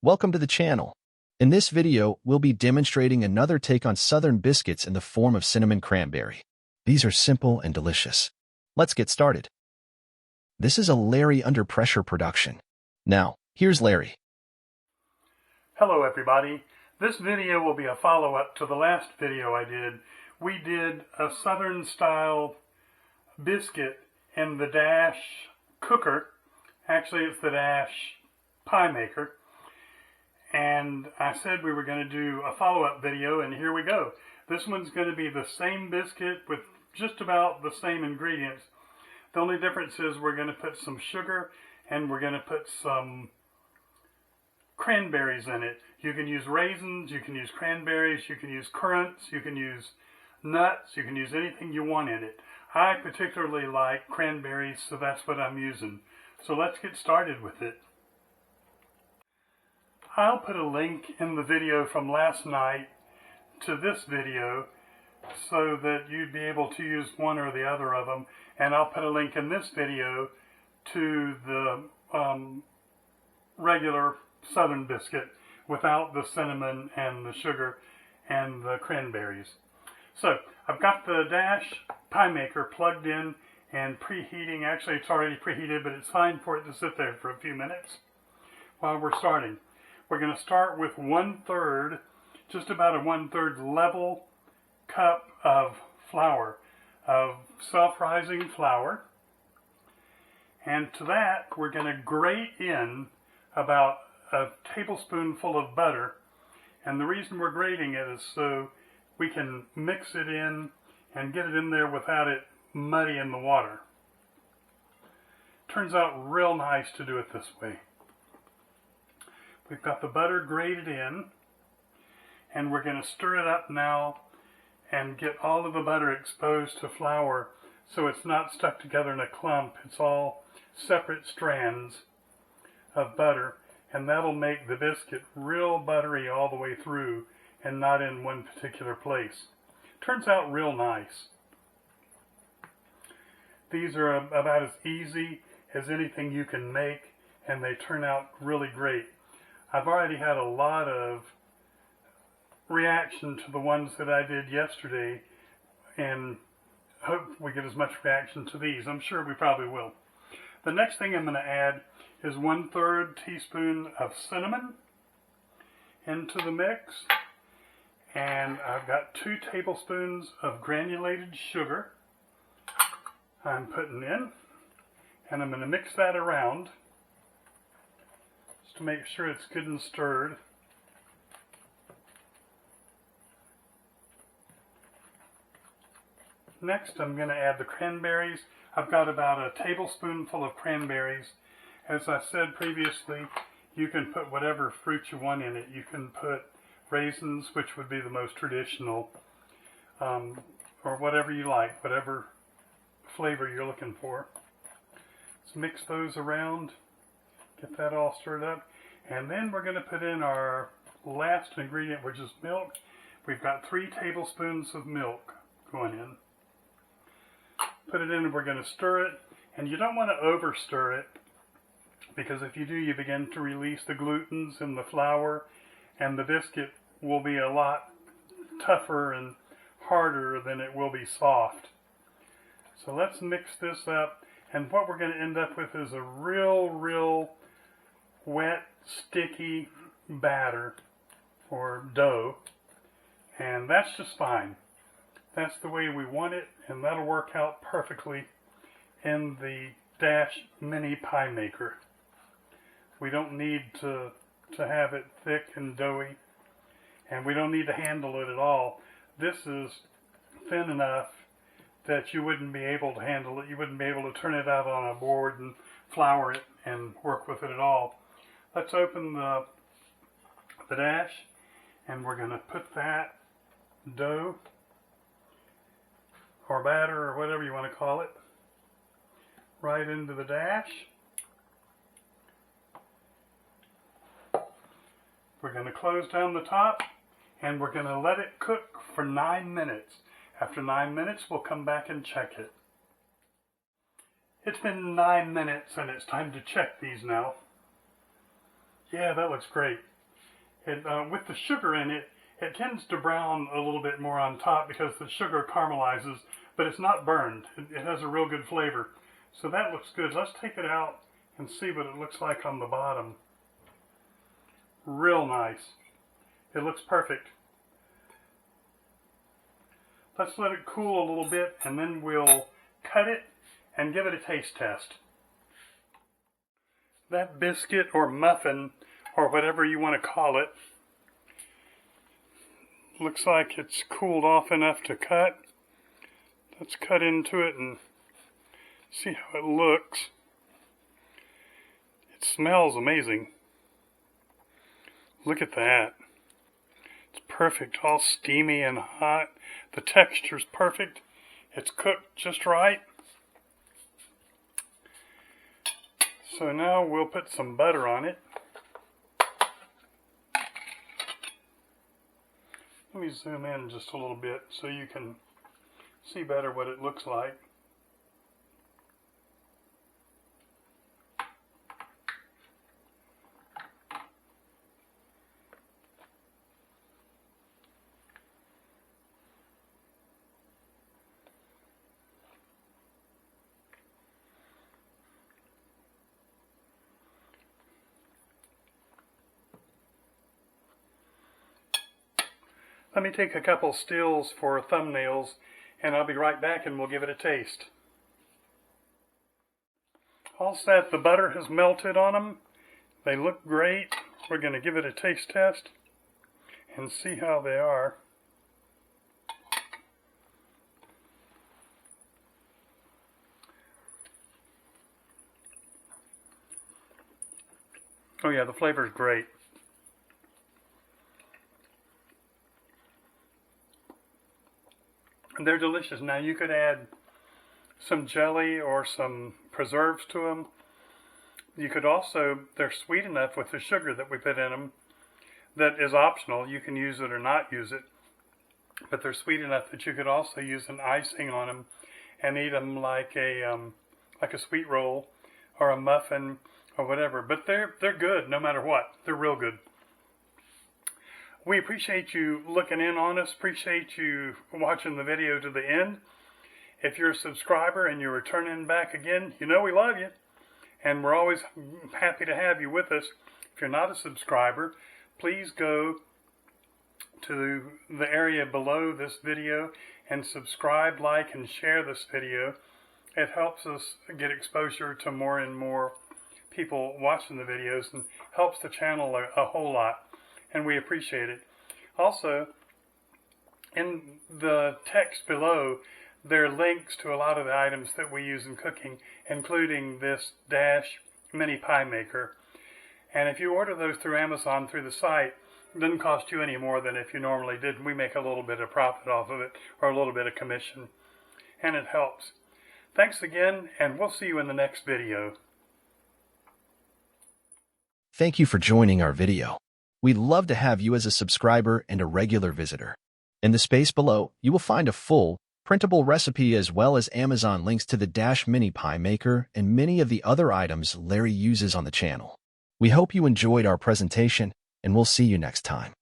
Welcome to the channel. In this video, we'll be demonstrating another take on Southern biscuits in the form of cinnamon-cranberry. These are simple and delicious. Let's get started. This is a Larry under pressure production. Now, here's Larry. Hello everybody. This video will be a follow-up to the last video I did. We did a Southern style biscuit in the Dash cooker. Actually, it's the Dash pie maker. And I said we were going to do a follow-up video, and here we go. This one's going to be the same biscuit with just about the same ingredients. The only difference is we're going to put some sugar and we're going to put some cranberries in it. You can use raisins, you can use cranberries, you can use currants, you can use nuts, you can use anything you want in it. I particularly like cranberries, so that's what I'm using. So let's get started with it. I'll put a link in the video from last night to this video so that you'd be able to use one or the other of them. And I'll put a link in this video to the regular Southern biscuit without the cinnamon and the sugar and the cranberries. So I've got the Dash pie maker plugged in and preheating. Actually, it's already preheated, but it's fine for it to sit there for a few minutes while we're starting. We're going to start with 1/3, just about a 1/3 level cup of flour, of self-rising flour. And to that, we're going to grate in about a tablespoonful of butter. And the reason we're grating it is so we can mix it in and get it in there without it muddy in the water. Turns out real nice to do it this way. We've got the butter grated in, and we're going to stir it up now and get all of the butter exposed to flour so it's not stuck together in a clump. It's all separate strands of butter, and that'll make the biscuit real buttery all the way through and not in one particular place. Turns out real nice. These are about as easy as anything you can make, and they turn out really great. I've already had a lot of reaction to the ones that I did yesterday, and hope we get as much reaction to these. I'm sure we probably will. The next thing I'm going to add is 1/3 teaspoon of cinnamon into the mix, and I've got 2 tablespoons of granulated sugar I'm putting in, and I'm going to mix that around to make sure it's good and stirred. Next, I'm going to add the cranberries. I've got about a tablespoonful of cranberries. As I said previously, you can put whatever fruit you want in it. You can put raisins, which would be the most traditional, or whatever you like, whatever flavor you're looking for. Let's mix those around. Get that all stirred up, and then we're going to put in our last ingredient, which is milk. We've got 3 tablespoons of milk going in. Put it in, and we're going to stir it, and you don't want to over stir it, because if you do, you begin to release the glutens in the flour, and the biscuit will be a lot tougher and harder than it will be soft. So let's mix this up, and what we're going to end up with is a real wet, sticky batter or dough, and that's just fine. That's the way we want it, and that'll work out perfectly in the Dash mini pie maker. We don't need to have it thick and doughy, and we don't need to handle it at all. This is thin enough that you wouldn't be able to handle it. You wouldn't be able to turn it out on a board and flour it and work with it at all. Let's open the Dash, and we're going to put that dough or batter or whatever you want to call it right into the Dash. We're going to close down the top, and we're going to let it cook for 9 minutes. After 9 minutes, we'll come back and check it. It's been 9 minutes, and it's time to check these now. Yeah, that looks great. With the sugar in it, it tends to brown a little bit more on top because the sugar caramelizes, but it's not burned. It has a real good flavor. So that looks good. Let's take it out and see what it looks like on the bottom. Real nice. It looks perfect. Let's let it cool a little bit and then we'll cut it and give it a taste test. That biscuit or muffin or whatever you want to call it looks like it's cooled off enough to cut. Let's cut into it and see how it looks. It smells amazing. Look at that. It's perfect, all steamy and hot. The texture's perfect. It's cooked just right. So now we'll put some butter on it. Let me zoom in just a little bit so you can see better what it looks like. Let me take a couple stills for thumbnails and I'll be right back and we'll give it a taste. All set, the butter has melted on them. They look great. We're going to give it a taste test and see how they are. Oh yeah, the flavor's great. They're delicious. Now you could add some jelly or some preserves to them. You could also, they're sweet enough with the sugar that we put in them that is optional. You can use it or not use it. But they're sweet enough that you could also use an icing on them and eat them like a sweet roll or a muffin or whatever. But they're good no matter what. They're real good. We appreciate you looking in on us, appreciate you watching the video to the end. If you're a subscriber and you're returning back again, you know we love you. And we're always happy to have you with us. If you're not a subscriber, please go to the area below this video and subscribe, like, and share this video. It helps us get exposure to more and more people watching the videos and helps the channel a whole lot. And we appreciate it. Also, in the text below, there are links to a lot of the items that we use in cooking, including this Dash mini pie maker. And if you order those through Amazon, through the site, it doesn't cost you any more than if you normally did. We make a little bit of profit off of it, or a little bit of commission, and it helps. Thanks again, and we'll see you in the next video. Thank you for joining our video. We'd love to have you as a subscriber and a regular visitor. In the space below, you will find a full, printable recipe as well as Amazon links to the Dash Mini Pie Maker and many of the other items Larry uses on the channel. We hope you enjoyed our presentation, and we'll see you next time.